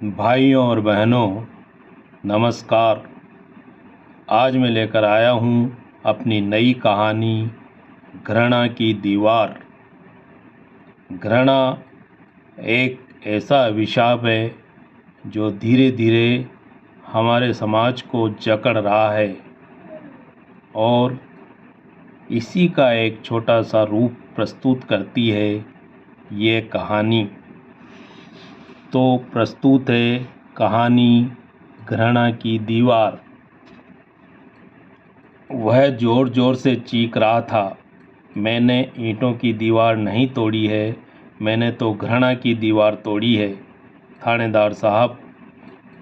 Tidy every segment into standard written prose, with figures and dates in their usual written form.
भाइयों और बहनों, नमस्कार। आज मैं लेकर आया हूँ अपनी नई कहानी घृणा की दीवार। घृणा एक ऐसा अभिशाप है जो धीरे धीरे हमारे समाज को जकड़ रहा है और इसी का एक छोटा सा रूप प्रस्तुत करती है ये कहानी। तो प्रस्तुत है कहानी घृणा की दीवार। वह ज़ोर ज़ोर से चीख रहा था, मैंने ईंटों की दीवार नहीं तोड़ी है, मैंने तो घृणा की दीवार तोड़ी है। थानेदार साहब,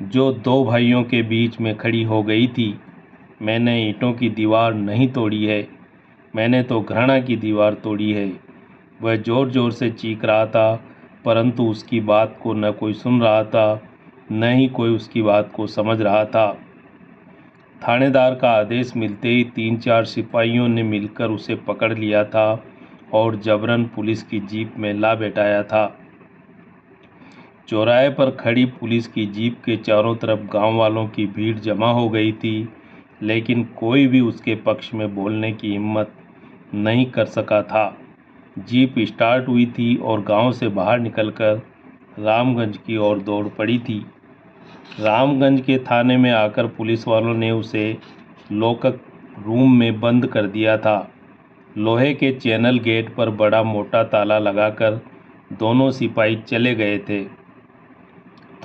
जो दो भाइयों के बीच में खड़ी हो गई थी, मैंने ईंटों की दीवार नहीं तोड़ी है, मैंने तो घृणा की दीवार तोड़ी है। वह ज़ोर ज़ोर से चीख रहा था, परंतु उसकी बात को न कोई सुन रहा था, न ही कोई उसकी बात को समझ रहा था। थानेदार का आदेश मिलते ही 3-4 सिपाहियों ने मिलकर उसे पकड़ लिया था और जबरन पुलिस की जीप में ला बैठाया था। चौराहे पर खड़ी पुलिस की जीप के चारों तरफ गांव वालों की भीड़ जमा हो गई थी, लेकिन कोई भी उसके पक्ष में बोलने की हिम्मत नहीं कर सका था। जीप स्टार्ट हुई थी और गांव से बाहर निकलकर रामगंज की ओर दौड़ पड़ी थी। रामगंज के थाने में आकर पुलिस वालों ने उसे लॉकअप रूम में बंद कर दिया था। लोहे के चैनल गेट पर बड़ा मोटा ताला लगाकर दोनों सिपाही चले गए थे।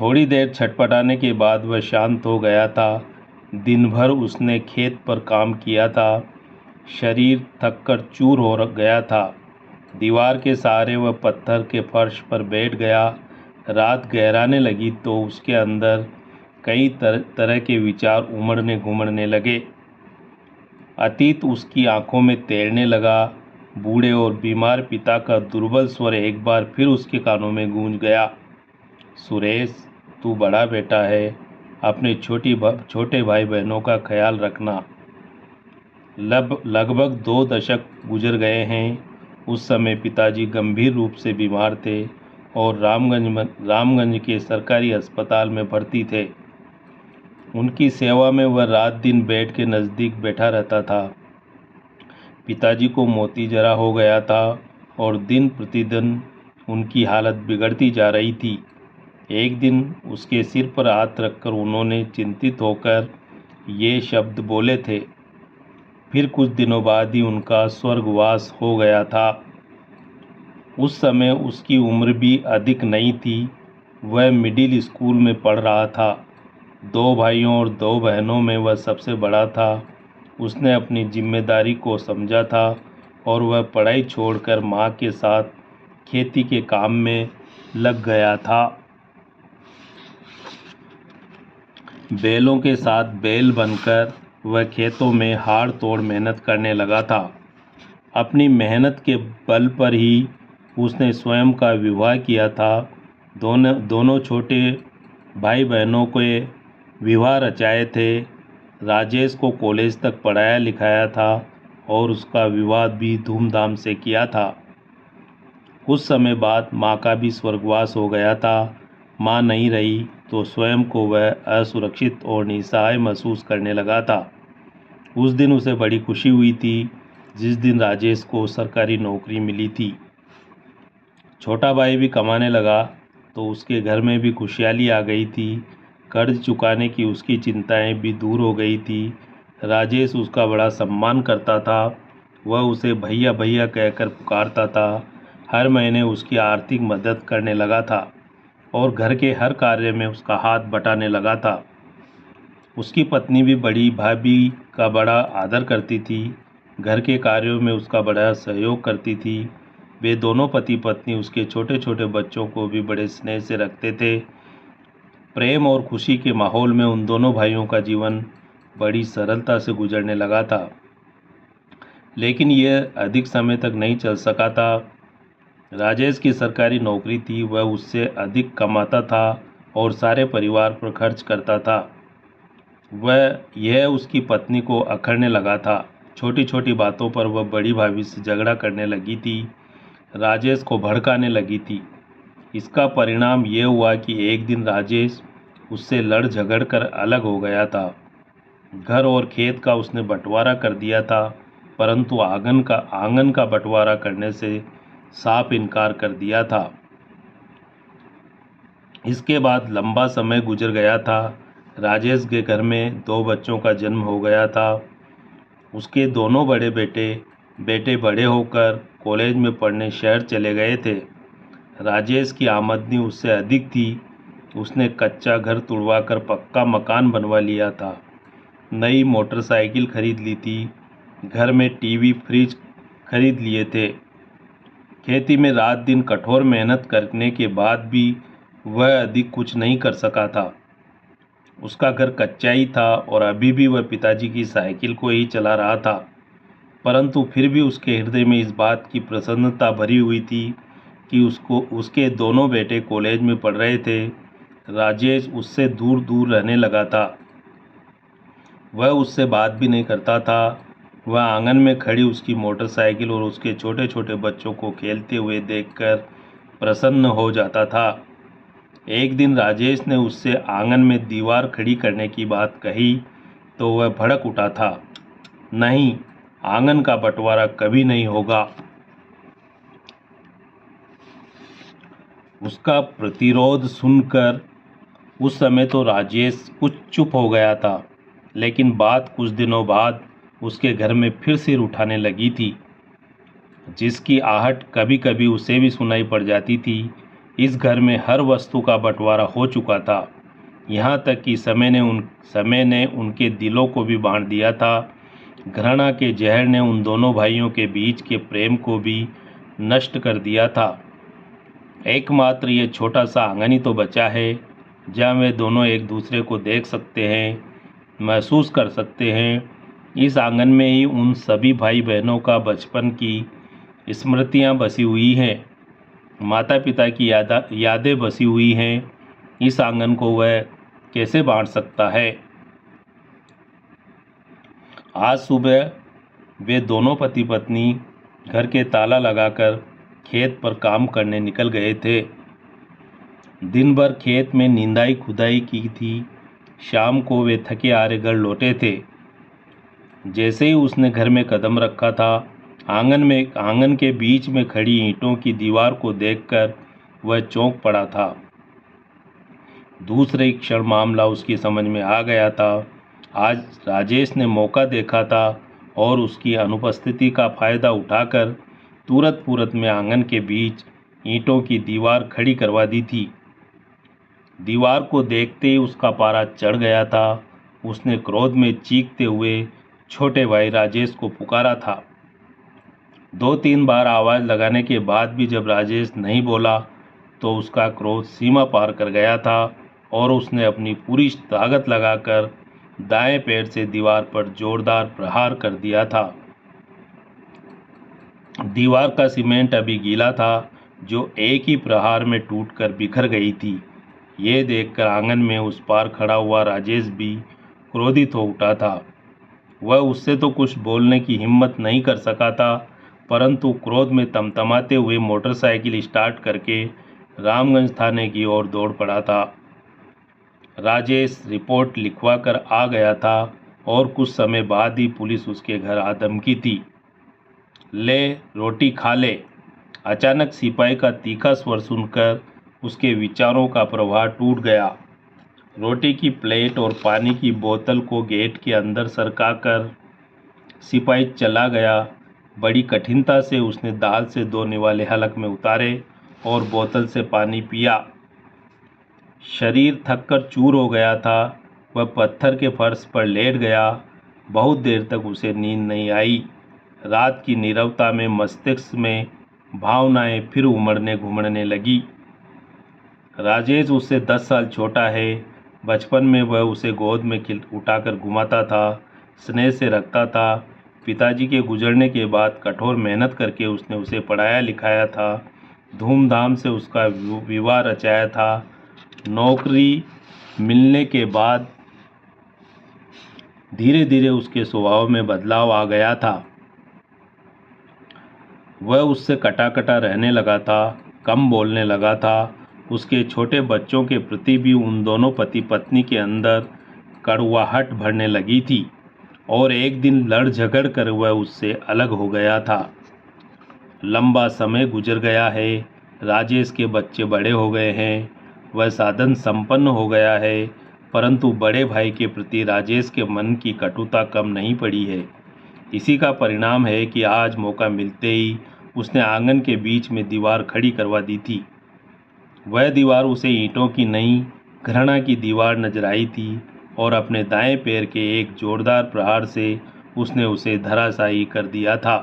थोड़ी देर छटपटाने के बाद वह शांत हो गया था। दिन भर उसने खेत पर काम किया था, शरीर थककर चूर हो गया था। दीवार के सहारे वह पत्थर के फर्श पर बैठ गया। रात गहराने लगी तो उसके अंदर कई तरह के विचार उमड़ने घुमड़ने लगे। अतीत उसकी आंखों में तैरने लगा। बूढ़े और बीमार पिता का दुर्बल स्वर एक बार फिर उसके कानों में गूंज गया। सुरेश, तू बड़ा बेटा है, अपने छोटे भाई बहनों का ख्याल रखना। लगभग 2 दशक गुजर गए हैं। उस समय पिताजी गंभीर रूप से बीमार थे और रामगंज के सरकारी अस्पताल में भर्ती थे। उनकी सेवा में वह रात दिन बेड के नज़दीक बैठा रहता था। पिताजी को मोती जरा हो गया था और दिन प्रतिदिन उनकी हालत बिगड़ती जा रही थी। एक दिन उसके सिर पर हाथ रखकर उन्होंने चिंतित होकर ये शब्द बोले थे। फिर कुछ दिनों बाद ही उनका स्वर्गवास हो गया था। उस समय उसकी उम्र भी अधिक नहीं थी। वह मिडिल स्कूल में पढ़ रहा था। 2 भाइयों और 2 बहनों में वह सबसे बड़ा था। उसने अपनी जिम्मेदारी को समझा था और वह पढ़ाई छोड़कर माँ के साथ खेती के काम में लग गया था। बैलों के साथ बैल बनकर वह खेतों में हाड़ तोड़ मेहनत करने लगा था। अपनी मेहनत के बल पर ही उसने स्वयं का विवाह किया था। दोनों छोटे भाई बहनों के विवाह रचाए थे। राजेश को कॉलेज तक पढ़ाया लिखाया था और उसका विवाह भी धूमधाम से किया था। कुछ समय बाद माँ का भी स्वर्गवास हो गया था। माँ नहीं रही तो स्वयं को वह असुरक्षित और निस्सहाय महसूस करने लगा था। उस दिन उसे बड़ी खुशी हुई थी जिस दिन राजेश को सरकारी नौकरी मिली थी। छोटा भाई भी कमाने लगा तो उसके घर में भी खुशहाली आ गई थी। कर्ज चुकाने की उसकी चिंताएं भी दूर हो गई थी। राजेश उसका बड़ा सम्मान करता था। वह उसे भैया भैया कहकर पुकारता था। हर महीने उसकी आर्थिक मदद करने लगा था और घर के हर कार्य में उसका हाथ बटाने लगा था। उसकी पत्नी भी बड़ी भाभी का बड़ा आदर करती थी। घर के कार्यों में उसका बड़ा सहयोग करती थी। वे दोनों पति पत्नी उसके छोटे छोटे बच्चों को भी बड़े स्नेह से रखते थे। प्रेम और खुशी के माहौल में उन दोनों भाइयों का जीवन बड़ी सरलता से गुजरने लगा था। लेकिन यह अधिक समय तक नहीं चल सका था। राजेश की सरकारी नौकरी थी, वह उससे अधिक कमाता था और सारे परिवार पर खर्च करता था। यह उसकी पत्नी को अखरने लगा था। छोटी छोटी बातों पर वह बड़ी भाभी से झगड़ा करने लगी थी, राजेश को भड़काने लगी थी। इसका परिणाम ये हुआ कि एक दिन राजेश उससे लड़ झगड़ कर अलग हो गया था। घर और खेत का उसने बंटवारा कर दिया था, परंतु आंगन का बंटवारा करने से साफ इनकार कर दिया था। इसके बाद लंबा समय गुजर गया था। राजेश के घर में 2 बच्चों का जन्म हो गया था। उसके दोनों बड़े बेटे बड़े होकर कॉलेज में पढ़ने शहर चले गए थे। राजेश की आमदनी उससे अधिक थी। उसने कच्चा घर तुड़वाकर पक्का मकान बनवा लिया था। नई मोटरसाइकिल खरीद ली थी। घर में टीवी फ्रिज खरीद लिए थे। खेती में रात दिन कठोर मेहनत करने के बाद भी वह अधिक कुछ नहीं कर सका था। उसका घर कच्चा ही था और अभी भी वह पिताजी की साइकिल को ही चला रहा था, परंतु फिर भी उसके हृदय में इस बात की प्रसन्नता भरी हुई थी कि उसके दोनों बेटे कॉलेज में पढ़ रहे थे। राजेश उससे दूर दूर रहने लगा था। वह उससे बात भी नहीं करता था। वह आंगन में खड़ी उसकी मोटरसाइकिल और उसके छोटे छोटे बच्चों को खेलते हुए देखकर प्रसन्न हो जाता था। एक दिन राजेश ने उससे आंगन में दीवार खड़ी करने की बात कही तो वह भड़क उठा था। नहीं, आंगन का बंटवारा कभी नहीं होगा। उसका प्रतिरोध सुनकर उस समय तो राजेश कुछ चुप हो गया था, लेकिन बात कुछ दिनों बाद उसके घर में फिर सिर उठाने लगी थी, जिसकी आहट कभी कभी उसे भी सुनाई पड़ जाती थी। इस घर में हर वस्तु का बंटवारा हो चुका था, यहाँ तक कि समय ने उनके दिलों को भी बांट दिया था। घृणा के जहर ने उन दोनों भाइयों के बीच के प्रेम को भी नष्ट कर दिया था। एकमात्र ये छोटा सा आंगन ही तो बचा है, जहाँ वे दोनों एक दूसरे को देख सकते हैं, महसूस कर सकते हैं। इस आंगन में ही उन सभी भाई बहनों का बचपन की स्मृतियाँ बसी हुई हैं, माता पिता की यादें बसी हुई हैं। इस आंगन को वह कैसे बांट सकता है। आज सुबह वे दोनों पति पत्नी घर के ताला लगाकर खेत पर काम करने निकल गए थे। दिन भर खेत में निंदाई खुदाई की थी। शाम को वे थके हारे घर लौटे थे। जैसे ही उसने घर में कदम रखा था, आंगन के बीच में खड़ी ईंटों की दीवार को देखकर वह चौंक पड़ा था। दूसरे ही क्षण मामला उसकी समझ में आ गया था। आज राजेश ने मौका देखा था और उसकी अनुपस्थिति का फायदा उठाकर तुरंत में आंगन के बीच ईंटों की दीवार खड़ी करवा दी थी। दीवार को देखते ही उसका पारा चढ़ गया था। उसने क्रोध में चीखते हुए छोटे भाई राजेश को पुकारा था। 2-3 बार आवाज़ लगाने के बाद भी जब राजेश नहीं बोला तो उसका क्रोध सीमा पार कर गया था और उसने अपनी पूरी ताकत लगाकर दाएं पैर से दीवार पर जोरदार प्रहार कर दिया था। दीवार का सीमेंट अभी गीला था, जो एक ही प्रहार में टूटकर बिखर गई थी। ये देखकर आंगन में उस पार खड़ा हुआ राजेश भी क्रोधित हो उठा था। वह उससे तो कुछ बोलने की हिम्मत नहीं कर सका था, परंतु क्रोध में तमतमाते हुए मोटरसाइकिल स्टार्ट करके रामगंज थाने की ओर दौड़ पड़ा था। राजेश रिपोर्ट लिखवा कर आ गया था और कुछ समय बाद ही पुलिस उसके घर आ धमकी थी। ले रोटी खा ले। अचानक सिपाही का तीखा स्वर सुनकर उसके विचारों का प्रवाह टूट गया। रोटी की प्लेट और पानी की बोतल को गेट के अंदर सरकाकर सिपाही चला गया। बड़ी कठिनता से उसने दाल से 2 निवाले हलक में उतारे और बोतल से पानी पिया। शरीर थककर चूर हो गया था। वह पत्थर के फर्श पर लेट गया। बहुत देर तक उसे नींद नहीं आई। रात की नीरवता में मस्तिष्क में भावनाएं फिर उमड़ने घुमड़ने लगी। राजेश उससे 10 साल छोटा है। बचपन में वह उसे गोद में उठाकर घुमाता था, स्नेह से रखता था। पिताजी के गुजरने के बाद कठोर मेहनत करके उसने उसे पढ़ाया लिखाया था, धूमधाम से उसका विवाह रचाया था। नौकरी मिलने के बाद धीरे धीरे उसके स्वभाव में बदलाव आ गया था। वह उससे कटा रहने लगा था, कम बोलने लगा था उसके छोटे बच्चों के प्रति भी उन दोनों पति पत्नी के अंदर कड़वाहट भरने लगी थी और एक दिन लड़ झगड़ कर वह उससे अलग हो गया था। लंबा समय गुजर गया है, राजेश के बच्चे बड़े हो गए हैं, वह साधन संपन्न हो गया है, परंतु बड़े भाई के प्रति राजेश के मन की कटुता कम नहीं पड़ी है। इसी का परिणाम है कि आज मौका मिलते ही उसने आंगन के बीच में दीवार खड़ी करवा दी थी। वह दीवार उसे ईंटों की नहीं, घृणा की दीवार नजर आई थी और अपने दाएं पैर के एक जोरदार प्रहार से उसने उसे धराशायी कर दिया था।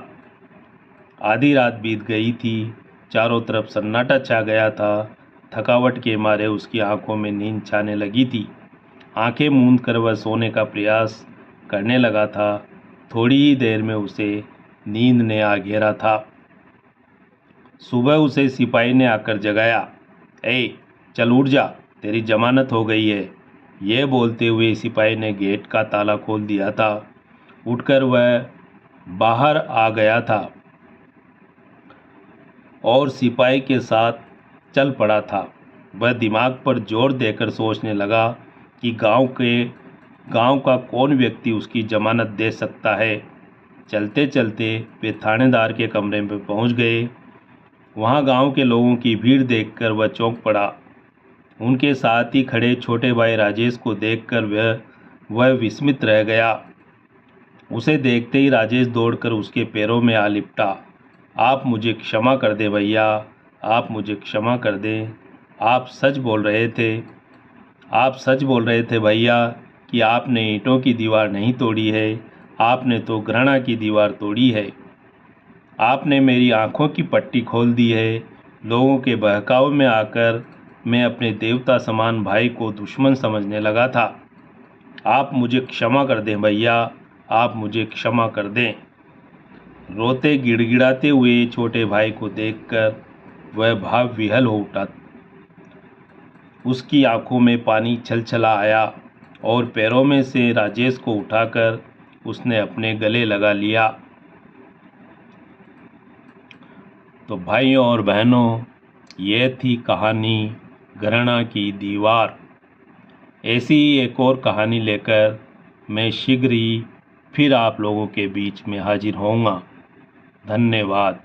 आधी रात बीत गई थी, चारों तरफ सन्नाटा छा गया था। थकावट के मारे उसकी आंखों में नींद छाने लगी थी। आंखें मूंद कर वह सोने का प्रयास करने लगा था। थोड़ी ही देर में उसे नींद ने आ घेरा था। सुबह उसे सिपाही ने आकर जगाया। ए, चल उठ जा, तेरी जमानत हो गई है। यह बोलते हुए सिपाही ने गेट का ताला खोल दिया था। उठकर वह बाहर आ गया था और सिपाही के साथ चल पड़ा था। वह दिमाग पर जोर देकर सोचने लगा कि गांव का कौन व्यक्ति उसकी जमानत दे सकता है। चलते चलते वे थानेदार के कमरे में पहुंच गए। वहां गांव के लोगों की भीड़ देखकर वह चौंक पड़ा। उनके साथ ही खड़े छोटे भाई राजेश को देखकर वह विस्मित रह गया। उसे देखते ही राजेश दौड़कर उसके पैरों में आ लिपटा। आप मुझे क्षमा कर दें भैया, आप मुझे क्षमा कर दें। आप सच बोल रहे थे भैया कि आपने ईंटों की दीवार नहीं तोड़ी है, आपने तो घृणा की दीवार तोड़ी है। आपने मेरी आंखों की पट्टी खोल दी है। लोगों के बहकावे में आकर मैं अपने देवता समान भाई को दुश्मन समझने लगा था। आप मुझे क्षमा कर दें भैया, आप मुझे क्षमा कर दें। रोते गिड़गिड़ाते हुए छोटे भाई को देखकर वह भाव विह्वल हो उठा। उसकी आंखों में पानी छलछला आया और पैरों में से राजेश को उठाकर उसने अपने गले लगा लिया। तो भाइयों और बहनों, ये थी कहानी घृणा की दीवार। ऐसी ही एक और कहानी लेकर मैं शीघ्र ही फिर आप लोगों के बीच में हाजिर होऊंगा। धन्यवाद।